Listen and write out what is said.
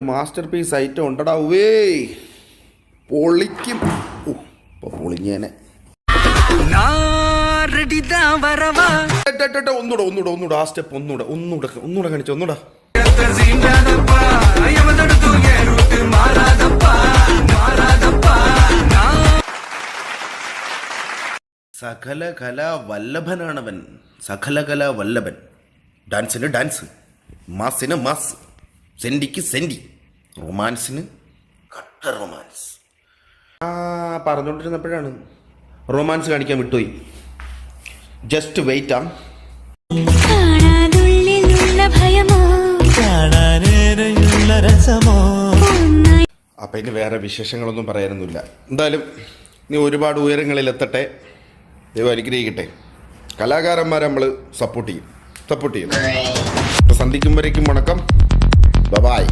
Master piece item ഉണ്ടടാ. പൊളിക്കും. ഇപ്പൊ പൊളിഞ്ഞേനെ. ഒന്നൂടെ ആ സ്റ്റെപ്പ് ഒന്നൂടെ കാണിച്ചു. ഒന്നൂടാ സകല കലാ വല്ലഭനാണവൻ. സകല കലാ വല്ലഭൻ. ഡാൻസിന് ഡാൻസ്, മാസിന് മാസ്, സെൻഡിക്ക് സെൻഡി, റൊമാൻസിന് കട്ട റൊമാൻസ്. പറഞ്ഞോണ്ടിരുന്നപ്പോഴാണ് റൊമാൻസ് കാണിക്കാൻ വിട്ടുപോയി. ജസ്റ്റ് വെയിറ്റ് ആ. അപ്പൊ ഇനി വേറെ വിശേഷങ്ങളൊന്നും പറയാനൊന്നുമില്ല. എന്തായാലും നീ ഒരുപാട് ഉയരങ്ങളിൽ എത്തട്ടെ. ദൈവം അനുഗ്രഹിക്കട്ടെ. കലാകാരന്മാരെ നമ്മൾ സപ്പോർട്ട് ചെയ്യും. അപ്പോൾ സന്ധിക്കുമ്പോഴേക്കും വണക്കം. ബൈ.